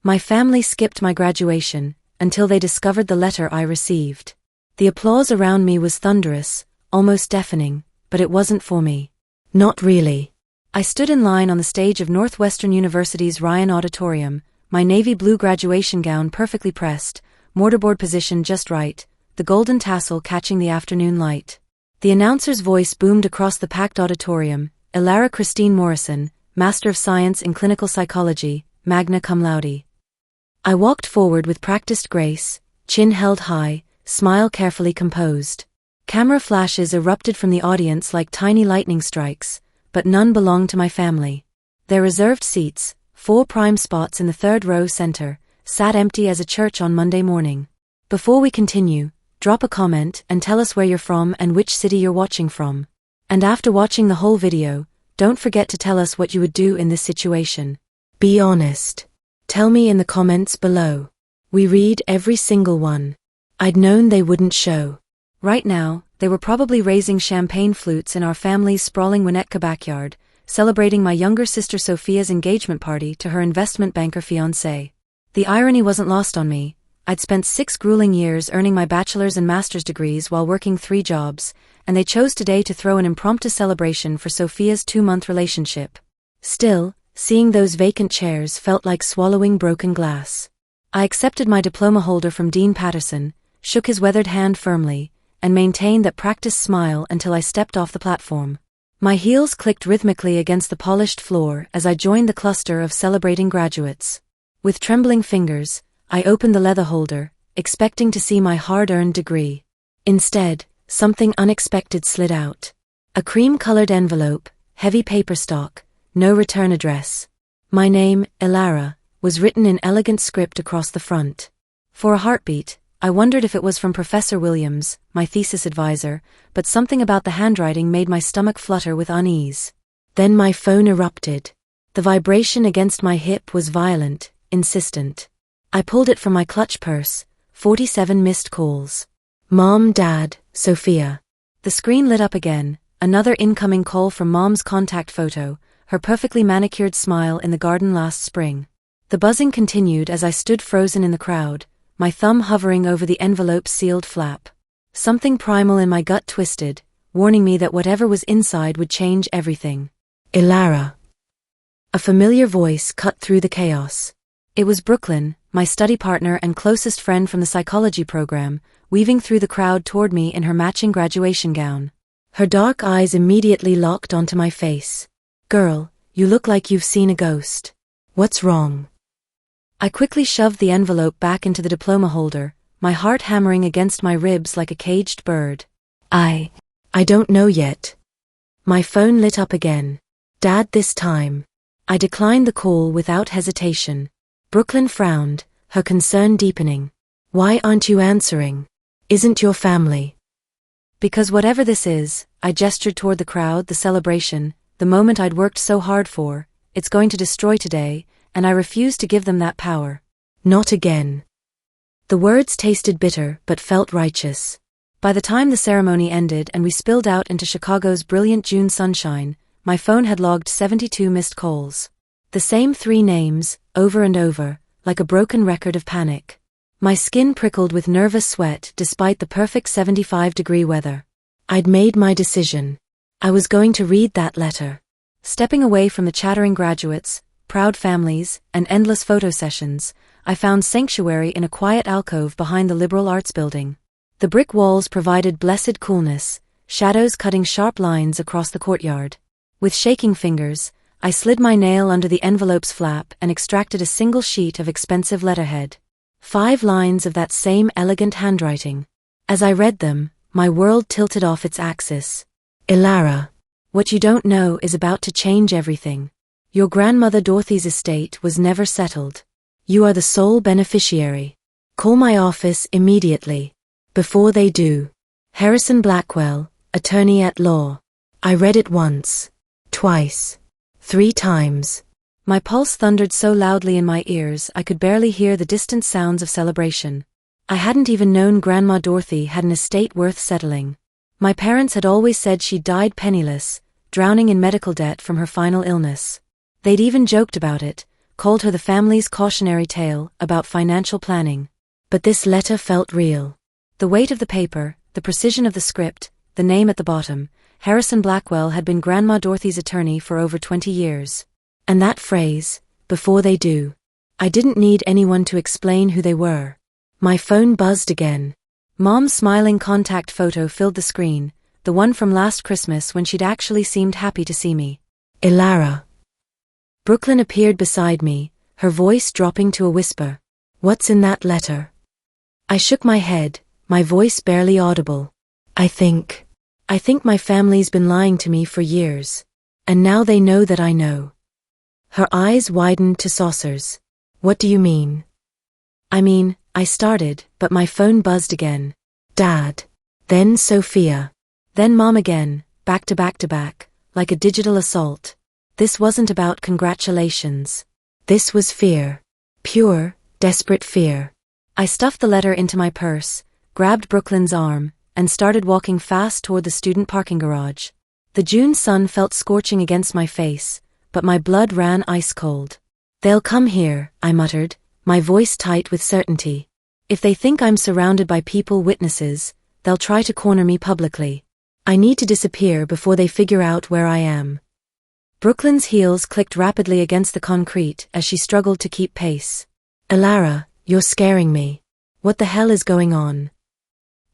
My family skipped my graduation, until they discovered the letter I received. The applause around me was thunderous, almost deafening, but it wasn't for me. Not really. I stood in line on the stage of Northwestern University's Ryan Auditorium, my navy blue graduation gown perfectly pressed, mortarboard position just right, the golden tassel catching the afternoon light. The announcer's voice boomed across the packed auditorium, Ilara Christine Morrison, Master of Science in Clinical Psychology, magna cum laude. I walked forward with practiced grace, chin held high, smile carefully composed. Camera flashes erupted from the audience like tiny lightning strikes, but none belonged to my family. Their reserved seats, 4 prime spots in the 3rd row center, sat empty as a church on Monday morning. Before we continue, drop a comment and tell us where you're from and which city you're watching from. And after watching the whole video, don't forget to tell us what you would do in this situation. Be honest. Tell me in the comments below. We read every single one. I'd known they wouldn't show. Right now, they were probably raising champagne flutes in our family's sprawling Winnetka backyard, celebrating my younger sister Sophia's engagement party to her investment banker fiancé. The irony wasn't lost on me. I'd spent 6 grueling years earning my bachelor's and master's degrees while working 3 jobs, and they chose today to throw an impromptu celebration for Sophia's 2-month relationship. Still, seeing those vacant chairs felt like swallowing broken glass. I accepted my diploma holder from Dean Patterson, shook his weathered hand firmly, and maintained that practiced smile until I stepped off the platform. My heels clicked rhythmically against the polished floor as I joined the cluster of celebrating graduates. With trembling fingers, I opened the leather holder, expecting to see my hard-earned degree. Instead, something unexpected slid out. A cream-colored envelope, heavy paper stock, no return address. My name, Ilara, was written in elegant script across the front. For a heartbeat, I wondered if it was from Professor Williams, my thesis advisor, but something about the handwriting made my stomach flutter with unease. Then my phone erupted. The vibration against my hip was violent, insistent. I pulled it from my clutch purse, 47 missed calls. Mom, Dad, Sophia. The screen lit up again, another incoming call from Mom's contact photo, her perfectly manicured smile in the garden last spring. The buzzing continued as I stood frozen in the crowd, my thumb hovering over the envelope's sealed flap. Something primal in my gut twisted, warning me that whatever was inside would change everything. Ilara. A familiar voice cut through the chaos. It was Brooklyn, my study partner and closest friend from the psychology program, weaving through the crowd toward me in her matching graduation gown. Her dark eyes immediately locked onto my face. Girl, you look like you've seen a ghost. What's wrong? I quickly shoved the envelope back into the diploma holder, my heart hammering against my ribs like a caged bird. I don't know yet. My phone lit up again. Dad this time. I declined the call without hesitation. Brooklyn frowned, her concern deepening. Why aren't you answering? Isn't your family? Because whatever this is, I gestured toward the crowd, the celebration, the moment I'd worked so hard for, it's going to destroy today, and I refused to give them that power. Not again. The words tasted bitter but felt righteous. By the time the ceremony ended and we spilled out into Chicago's brilliant June sunshine, my phone had logged 72 missed calls. The same 3 names, over and over, like a broken record of panic. My skin prickled with nervous sweat despite the perfect 75-degree weather. I'd made my decision. I was going to read that letter. Stepping away from the chattering graduates, proud families, and endless photo sessions, I found sanctuary in a quiet alcove behind the liberal arts building. The brick walls provided blessed coolness, shadows cutting sharp lines across the courtyard. With shaking fingers, I slid my nail under the envelope's flap and extracted a single sheet of expensive letterhead. 5 lines of that same elegant handwriting. As I read them, my world tilted off its axis. Ilara, what you don't know is about to change everything. Your grandmother Dorothy's estate was never settled. You are the sole beneficiary. Call my office immediately. Before they do. Harrison Blackwell, attorney at law. I read it once. Twice. 3 times. My pulse thundered so loudly in my ears I could barely hear the distant sounds of celebration. I hadn't even known Grandma Dorothy had an estate worth settling. My parents had always said she died penniless, drowning in medical debt from her final illness. They'd even joked about it, called her the family's cautionary tale about financial planning. But this letter felt real. The weight of the paper, the precision of the script, the name at the bottom. Harrison Blackwell had been Grandma Dorothy's attorney for over 20 years. And that phrase, before they do. I didn't need anyone to explain who they were. My phone buzzed again. Mom's smiling contact photo filled the screen, the one from last Christmas when she'd actually seemed happy to see me. Ilara. Brooklyn appeared beside me, her voice dropping to a whisper. What's in that letter? I shook my head, my voice barely audible. I think my family's been lying to me for years. And now they know that I know. Her eyes widened to saucers. What do you mean? I started, but my phone buzzed again. Dad. Then Sophia. Then Mom again, back to back to back, like a digital assault. This wasn't about congratulations. This was fear. Pure, desperate fear. I stuffed the letter into my purse, grabbed Brooklyn's arm, and started walking fast toward the student parking garage. The June sun felt scorching against my face, but my blood ran ice cold. They'll come here, I muttered, my voice tight with certainty. If they think I'm surrounded by witnesses, they'll try to corner me publicly. I need to disappear before they figure out where I am. Brooklyn's heels clicked rapidly against the concrete as she struggled to keep pace. Ilara, you're scaring me. What the hell is going on?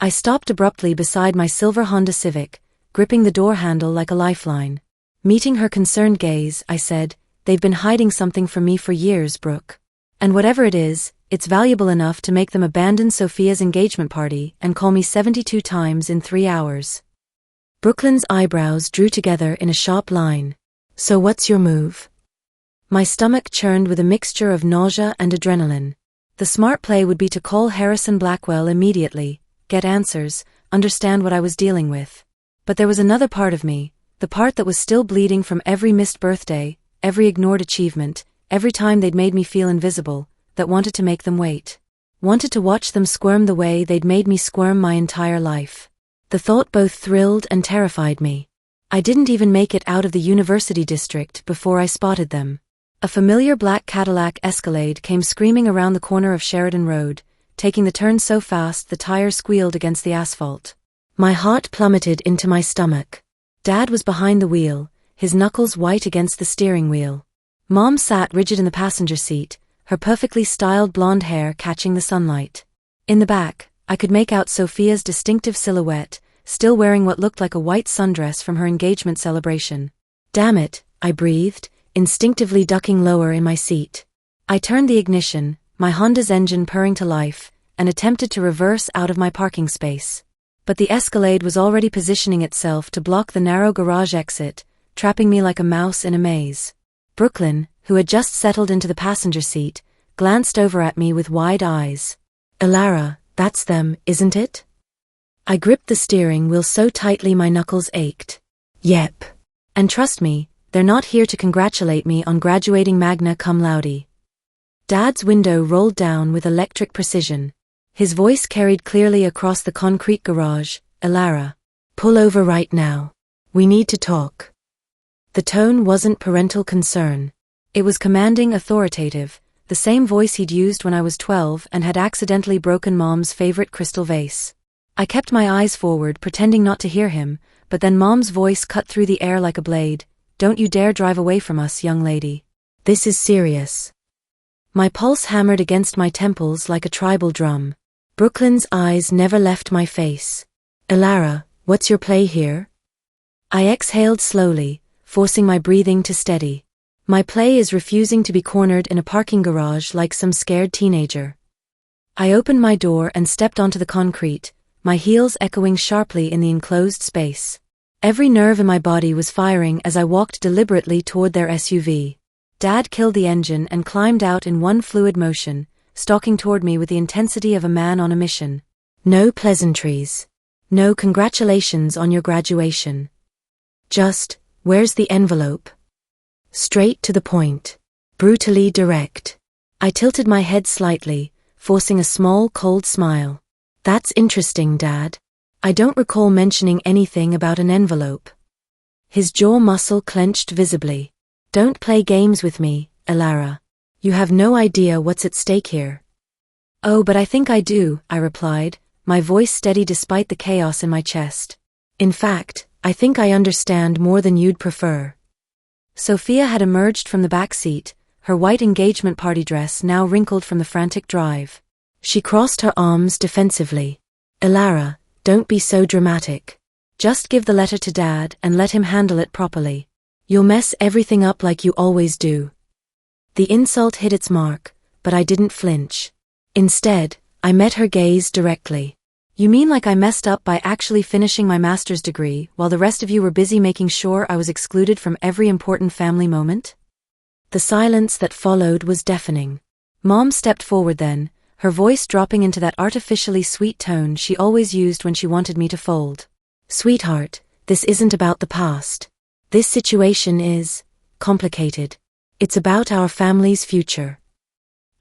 I stopped abruptly beside my silver Honda Civic, gripping the door handle like a lifeline. Meeting her concerned gaze, I said, they've been hiding something from me for years, Brooke. And whatever it is, it's valuable enough to make them abandon Sophia's engagement party and call me 72 times in 3 hours. Brooklyn's eyebrows drew together in a sharp line. So what's your move? My stomach churned with a mixture of nausea and adrenaline. The smart play would be to call Harrison Blackwell immediately, get answers, understand what I was dealing with. But there was another part of me, the part that was still bleeding from every missed birthday, every ignored achievement, every time they'd made me feel invisible, that wanted to make them wait. Wanted to watch them squirm the way they'd made me squirm my entire life. The thought both thrilled and terrified me. I didn't even make it out of the university district before I spotted them. A familiar black Cadillac Escalade came screaming around the corner of Sheridan Road, taking the turn so fast the tires squealed against the asphalt. My heart plummeted into my stomach. Dad was behind the wheel, his knuckles white against the steering wheel. Mom sat rigid in the passenger seat, her perfectly styled blonde hair catching the sunlight. In the back, I could make out Sophia's distinctive silhouette, still wearing what looked like a white sundress from her engagement celebration. Damn it, I breathed, instinctively ducking lower in my seat. I turned the ignition, my Honda's engine purring to life, and attempted to reverse out of my parking space. But the Escalade was already positioning itself to block the narrow garage exit, trapping me like a mouse in a maze. Brooklyn, who had just settled into the passenger seat, glanced over at me with wide eyes. Ilara, that's them, isn't it? I gripped the steering wheel so tightly my knuckles ached. Yep. And trust me, they're not here to congratulate me on graduating magna cum laude. Dad's window rolled down with electric precision. His voice carried clearly across the concrete garage. Ilara, pull over right now. We need to talk. The tone wasn't parental concern. It was commanding, authoritative, the same voice he'd used when I was 12 and had accidentally broken Mom's favorite crystal vase. I kept my eyes forward, pretending not to hear him, but then Mom's voice cut through the air like a blade. Don't you dare drive away from us, young lady. This is serious. My pulse hammered against my temples like a tribal drum. Brooklyn's eyes never left my face. Ilara, what's your play here? I exhaled slowly, forcing my breathing to steady. My play is refusing to be cornered in a parking garage like some scared teenager. I opened my door and stepped onto the concrete, my heels echoing sharply in the enclosed space. Every nerve in my body was firing as I walked deliberately toward their SUV. Dad killed the engine and climbed out in one fluid motion, stalking toward me with the intensity of a man on a mission. No pleasantries. No congratulations on your graduation. Just, where's the envelope? Straight to the point. Brutally direct. I tilted my head slightly, forcing a small, cold smile. That's interesting, Dad. I don't recall mentioning anything about an envelope. His jaw muscle clenched visibly. Don't play games with me, Ilara. You have no idea what's at stake here. Oh, but I think I do, I replied, my voice steady despite the chaos in my chest. In fact, I think I understand more than you'd prefer. Sophia had emerged from the back seat, her white engagement party dress now wrinkled from the frantic drive. She crossed her arms defensively. Elara, don't be so dramatic. Just give the letter to Dad and let him handle it properly. You'll mess everything up like you always do. The insult hit its mark, but I didn't flinch. Instead, I met her gaze directly. You mean like I messed up by actually finishing my master's degree while the rest of you were busy making sure I was excluded from every important family moment? The silence that followed was deafening. Mom stepped forward then, her voice dropping into that artificially sweet tone she always used when she wanted me to fold. Sweetheart, this isn't about the past. This situation is complicated. It's about our family's future.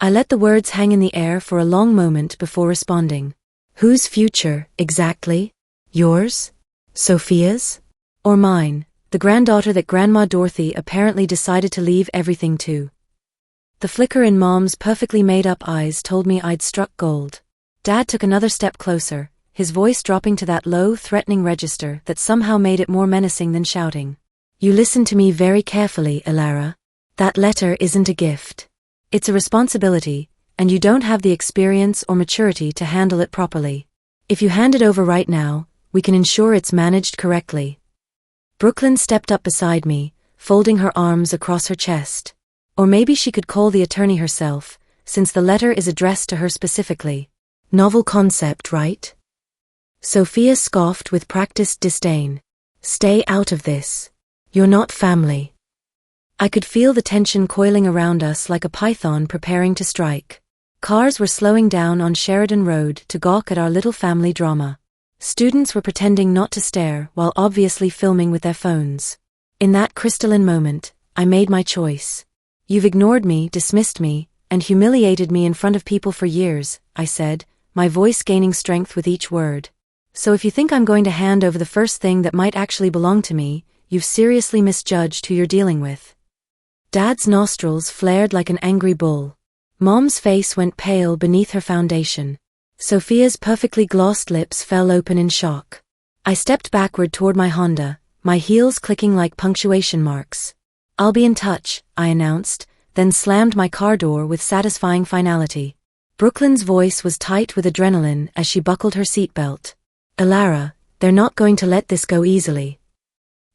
I let the words hang in the air for a long moment before responding. Whose future, exactly? Yours? Sophia's? Or mine, the granddaughter that Grandma Dorothy apparently decided to leave everything to? The flicker in Mom's perfectly made-up eyes told me I'd struck gold. Dad took another step closer, his voice dropping to that low, threatening register that somehow made it more menacing than shouting. You listen to me very carefully, Elara. That letter isn't a gift. It's a responsibility, and you don't have the experience or maturity to handle it properly. If you hand it over right now, we can ensure it's managed correctly. Brooklyn stepped up beside me, folding her arms across her chest. Or maybe she could call the attorney herself, since the letter is addressed to her specifically. Novel concept, right? Sophia scoffed with practiced disdain. Stay out of this. You're not family. I could feel the tension coiling around us like a python preparing to strike. Cars were slowing down on Sheridan Road to gawk at our little family drama. Students were pretending not to stare while obviously filming with their phones. In that crystalline moment, I made my choice. You've ignored me, dismissed me, and humiliated me in front of people for years, I said, my voice gaining strength with each word. So if you think I'm going to hand over the first thing that might actually belong to me, you've seriously misjudged who you're dealing with. Dad's nostrils flared like an angry bull. Mom's face went pale beneath her foundation. Sophia's perfectly glossed lips fell open in shock. I stepped backward toward my Honda, my heels clicking like punctuation marks. I'll be in touch, I announced, then slammed my car door with satisfying finality. Brooklyn's voice was tight with adrenaline as she buckled her seatbelt. Elara, they're not going to let this go easily.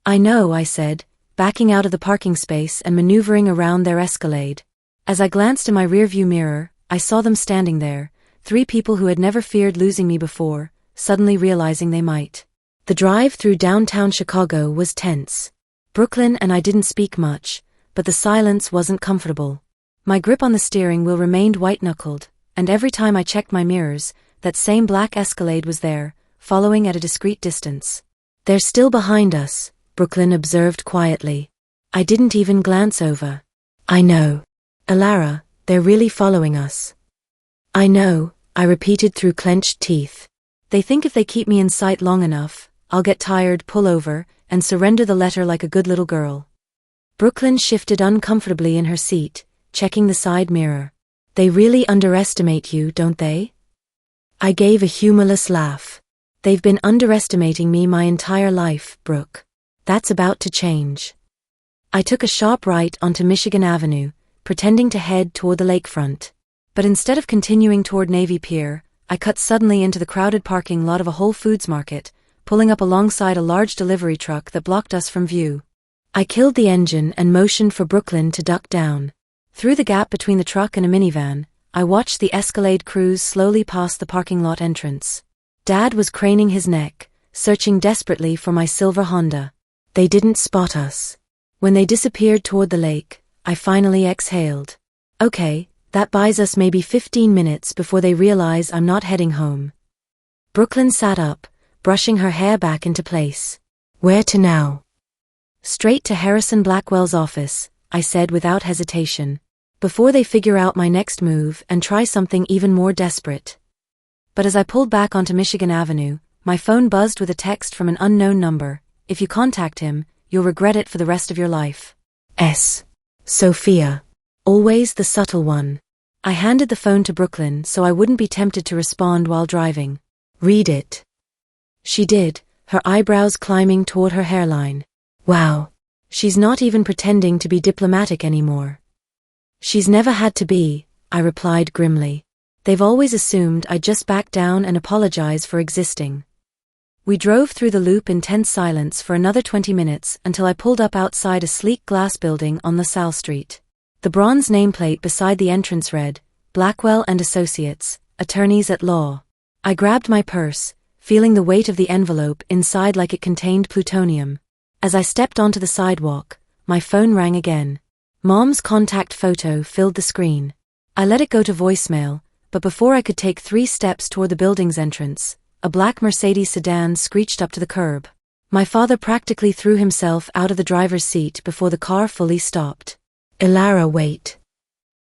I know, I said, backing out of the parking space and maneuvering around their Escalade. As I glanced in my rearview mirror, I saw them standing there, 3 people who had never feared losing me before, suddenly realizing they might. The drive through downtown Chicago was tense. Brooklyn and I didn't speak much, but the silence wasn't comfortable. My grip on the steering wheel remained white-knuckled, and every time I checked my mirrors, that same black Escalade was there, following at a discreet distance. They're still behind us, Brooklyn observed quietly. I didn't even glance over. I know. Elara, they're really following us. I know, I repeated through clenched teeth. They think if they keep me in sight long enough, I'll get tired, pull over, and surrender the letter like a good little girl. Brooklyn shifted uncomfortably in her seat, checking the side mirror. They really underestimate you, don't they? I gave a humorless laugh. They've been underestimating me my entire life, Brooke. That's about to change. I took a sharp right onto Michigan Avenue, pretending to head toward the lakefront. But instead of continuing toward Navy Pier, I cut suddenly into the crowded parking lot of a Whole Foods market, pulling up alongside a large delivery truck that blocked us from view. I killed the engine and motioned for Brooklyn to duck down. Through the gap between the truck and a minivan, I watched the Escalade cruise slowly past the parking lot entrance. Dad was craning his neck, searching desperately for my silver Honda. They didn't spot us. When they disappeared toward the lake, I finally exhaled. Okay, that buys us maybe 15 minutes before they realize I'm not heading home. Brooklyn sat up, brushing her hair back into place. Where to now? Straight to Harrison Blackwell's office, I said without hesitation, before they figure out my next move and try something even more desperate. But as I pulled back onto Michigan Avenue, my phone buzzed with a text from an unknown number. If you contact him, you'll regret it for the rest of your life. S. Sophia. Always the subtle one. I handed the phone to Brooklyn so I wouldn't be tempted to respond while driving. Read it. She did, her eyebrows climbing toward her hairline. Wow. She's not even pretending to be diplomatic anymore. She's never had to be, I replied grimly. They've always assumed I'd just back down and apologize for existing. We drove through the loop in tense silence for another 20 minutes until I pulled up outside a sleek glass building on LaSalle Street. The bronze nameplate beside the entrance read, Blackwell and Associates, Attorneys at Law. I grabbed my purse, feeling the weight of the envelope inside like it contained plutonium. As I stepped onto the sidewalk, my phone rang again. Mom's contact photo filled the screen. I let it go to voicemail, but before I could take 3 steps toward the building's entrance, a black Mercedes sedan screeched up to the curb. My father practically threw himself out of the driver's seat before the car fully stopped. Ilara, wait.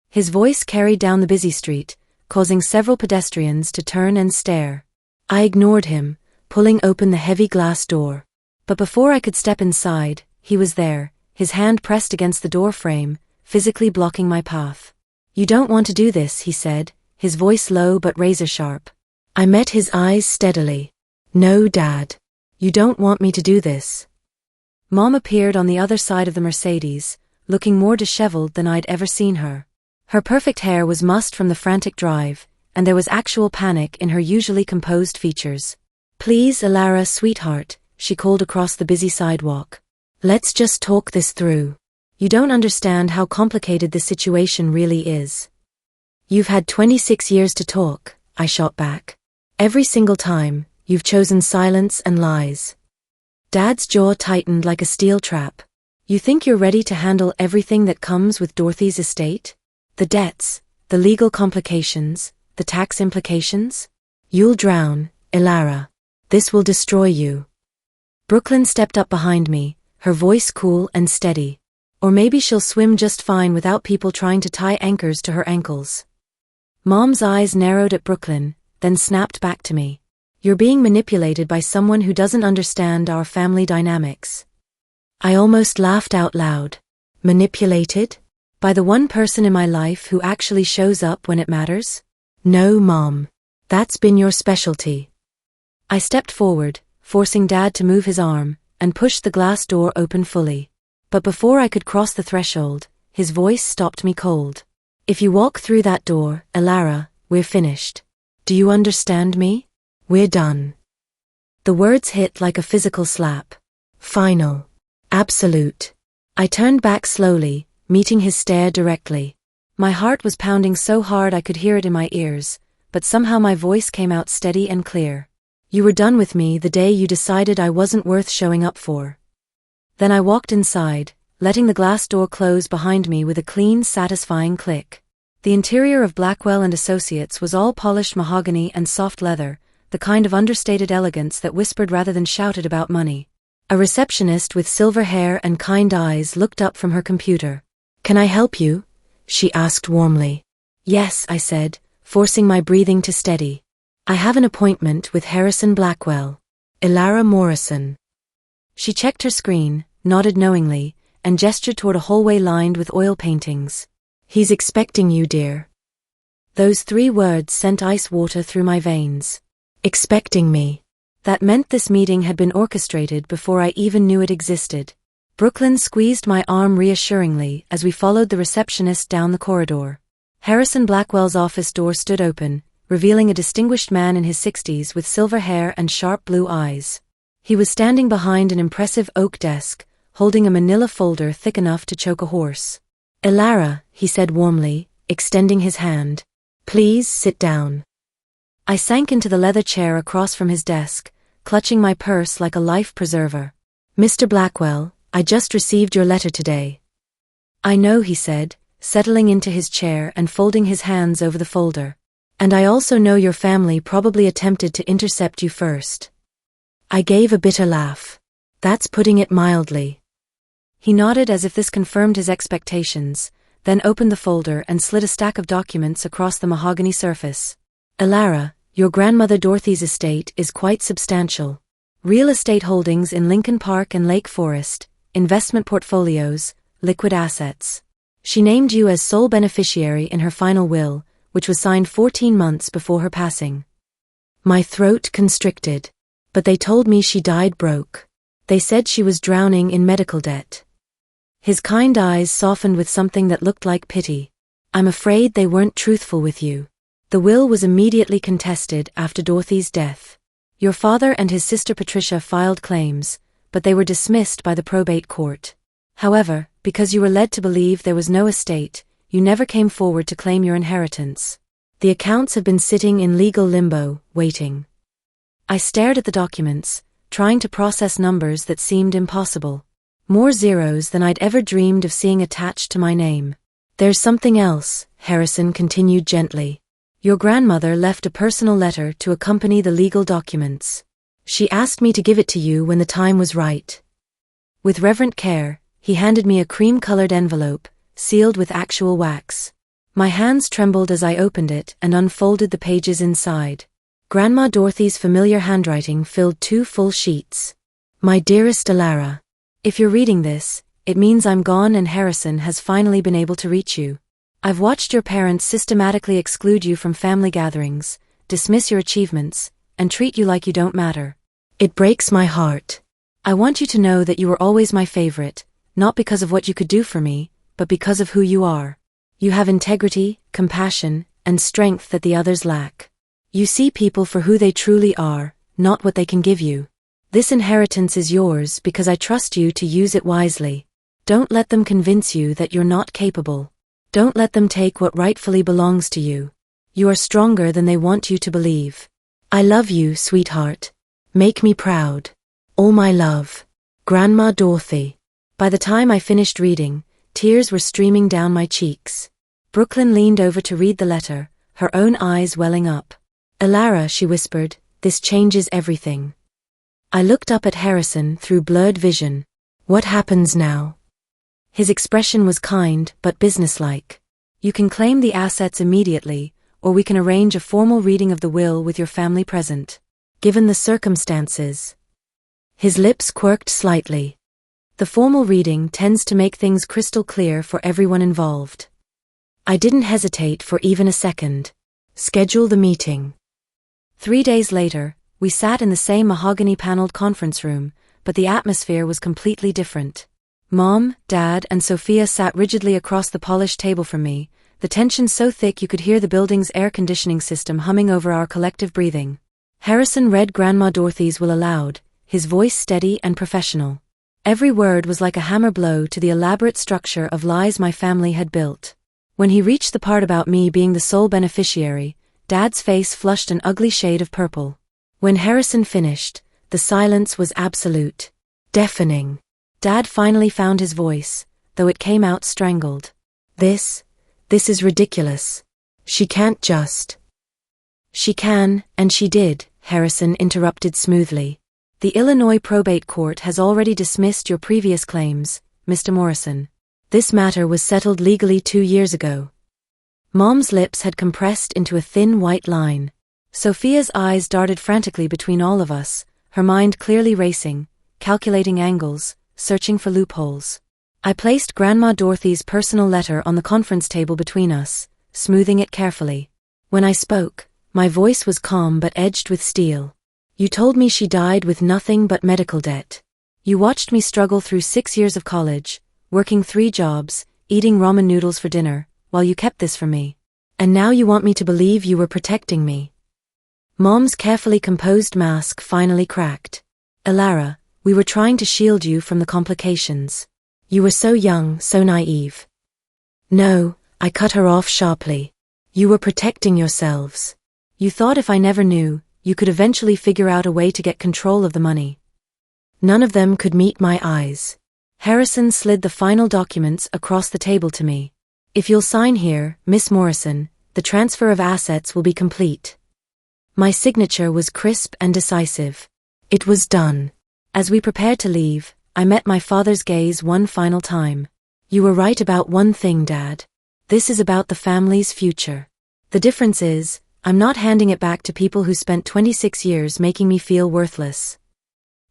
His voice carried down the busy street, causing several pedestrians to turn and stare. I ignored him, pulling open the heavy glass door. But before I could step inside, he was there, his hand pressed against the door frame, physically blocking my path. You don't want to do this, he said, his voice low but razor-sharp. I met his eyes steadily. No, Dad. You don't want me to do this. Mom appeared on the other side of the Mercedes, looking more disheveled than I'd ever seen her. Her perfect hair was mussed from the frantic drive, and there was actual panic in her usually composed features. Please, Ilara, sweetheart, she called across the busy sidewalk. Let's just talk this through. You don't understand how complicated this situation really is. You've had 26 years to talk, I shot back. Every single time, you've chosen silence and lies. Dad's jaw tightened like a steel trap. You think you're ready to handle everything that comes with Dorothy's estate? The debts, the legal complications, the tax implications? You'll drown, Ilara. This will destroy you. Brooklyn stepped up behind me, her voice cool and steady. Or maybe she'll swim just fine without people trying to tie anchors to her ankles. Mom's eyes narrowed at Brooklyn, then snapped back to me. You're being manipulated by someone who doesn't understand our family dynamics. I almost laughed out loud. Manipulated? By the one person in my life who actually shows up when it matters? No, Mom. That's been your specialty. I stepped forward, forcing Dad to move his arm, and pushed the glass door open fully. But before I could cross the threshold, his voice stopped me cold. If you walk through that door, Ilara, we're finished. Do you understand me? We're done. The words hit like a physical slap. Final. Absolute. I turned back slowly, meeting his stare directly. My heart was pounding so hard I could hear it in my ears, but somehow my voice came out steady and clear. You were done with me the day you decided I wasn't worth showing up for. Then I walked inside, letting the glass door close behind me with a clean, satisfying click. The interior of Blackwell and Associates was all polished mahogany and soft leather, the kind of understated elegance that whispered rather than shouted about money. A receptionist with silver hair and kind eyes looked up from her computer. Can I help you? She asked warmly. Yes, I said, forcing my breathing to steady. I have an appointment with Harrison Blackwell. Ilara Morrison. She checked her screen, nodded knowingly, and gestured toward a hallway lined with oil paintings. He's expecting you, dear. Those 3 words sent ice water through my veins. Expecting me. That meant this meeting had been orchestrated before I even knew it existed. Brooklyn squeezed my arm reassuringly as we followed the receptionist down the corridor. Harrison Blackwell's office door stood open, revealing a distinguished man in his 60s with silver hair and sharp blue eyes. He was standing behind an impressive oak desk, holding a manila folder thick enough to choke a horse. Ilara, he said warmly, extending his hand. Please sit down. I sank into the leather chair across from his desk, clutching my purse like a life preserver. Mr. Blackwell, I just received your letter today. I know, he said, settling into his chair and folding his hands over the folder. And I also know your family probably attempted to intercept you first. I gave a bitter laugh. That's putting it mildly. He nodded as if this confirmed his expectations, then opened the folder and slid a stack of documents across the mahogany surface. Ilara, your grandmother Dorothy's estate is quite substantial. Real estate holdings in Lincoln Park and Lake Forest, investment portfolios, liquid assets. She named you as sole beneficiary in her final will, which was signed 14 months before her passing. My throat constricted. But they told me she died broke. They said she was drowning in medical debt. His kind eyes softened with something that looked like pity. I'm afraid they weren't truthful with you. The will was immediately contested after Dorothy's death. Your father and his sister Patricia filed claims, but they were dismissed by the probate court. However, because you were led to believe there was no estate, you never came forward to claim your inheritance. The accounts have been sitting in legal limbo, waiting. I stared at the documents, trying to process numbers that seemed impossible. More zeros than I'd ever dreamed of seeing attached to my name. There's something else, Harrison continued gently. Your grandmother left a personal letter to accompany the legal documents. She asked me to give it to you when the time was right. With reverent care, he handed me a cream-colored envelope, sealed with actual wax. My hands trembled as I opened it and unfolded the pages inside. Grandma Dorothy's familiar handwriting filled 2 full sheets. My dearest Alara, if you're reading this, it means I'm gone and Harrison has finally been able to reach you. I've watched your parents systematically exclude you from family gatherings, dismiss your achievements, and treat you like you don't matter. It breaks my heart. I want you to know that you were always my favorite, not because of what you could do for me, but because of who you are. You have integrity, compassion, and strength that the others lack. You see people for who they truly are, not what they can give you. This inheritance is yours because I trust you to use it wisely. Don't let them convince you that you're not capable. Don't let them take what rightfully belongs to you. You are stronger than they want you to believe. I love you, sweetheart. Make me proud. All my love. Grandma Dorothy. By the time I finished reading, tears were streaming down my cheeks. Brooklyn leaned over to read the letter, her own eyes welling up. Alara, she whispered, this changes everything. I looked up at Harrison through blurred vision. What happens now? His expression was kind but businesslike. You can claim the assets immediately, or we can arrange a formal reading of the will with your family present. Given the circumstances. His lips quirked slightly. The formal reading tends to make things crystal clear for everyone involved. I didn't hesitate for even a second. Schedule the meeting. 3 days later, we sat in the same mahogany-paneled conference room, but the atmosphere was completely different. Mom, Dad, and Sophia sat rigidly across the polished table from me, the tension so thick you could hear the building's air conditioning system humming over our collective breathing. Harrison read Grandma Dorothy's will aloud, his voice steady and professional. Every word was like a hammer blow to the elaborate structure of lies my family had built. When he reached the part about me being the sole beneficiary, Dad's face flushed an ugly shade of purple. When Harrison finished, the silence was absolute. Deafening. Dad finally found his voice, though it came out strangled. This is ridiculous. She can't just. She can, and she did, Harrison interrupted smoothly. The Illinois probate court has already dismissed your previous claims, Mr. Morrison. This matter was settled legally 2 years ago. Mom's lips had compressed into a thin white line. Sophia's eyes darted frantically between all of us, her mind clearly racing, calculating angles, searching for loopholes. I placed Grandma Dorothy's personal letter on the conference table between us, smoothing it carefully. When I spoke, my voice was calm but edged with steel. You told me she died with nothing but medical debt. You watched me struggle through 6 years of college, working 3 jobs, eating ramen noodles for dinner, while you kept this from me. And now you want me to believe you were protecting me. Mom's carefully composed mask finally cracked. Alara, we were trying to shield you from the complications. You were so young, so naive. No, I cut her off sharply. You were protecting yourselves. You thought if I never knew, you could eventually figure out a way to get control of the money. None of them could meet my eyes. Harrison slid the final documents across the table to me. If you'll sign here, Miss Morrison, the transfer of assets will be complete. My signature was crisp and decisive. It was done. As we prepared to leave, I met my father's gaze one final time. You were right about one thing, Dad. This is about the family's future. The difference is, I'm not handing it back to people who spent 26 years making me feel worthless.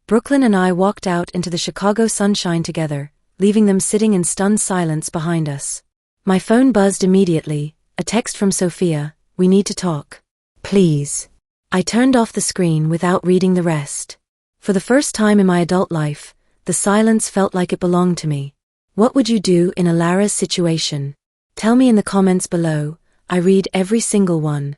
Brooklyn and I walked out into the Chicago sunshine together, leaving them sitting in stunned silence behind us. My phone buzzed immediately, a text from Sophia, "We need to talk. Please." I turned off the screen without reading the rest. For the first time in my adult life, the silence felt like it belonged to me. What would you do in a Lara's situation? Tell me in the comments below. I read every single one.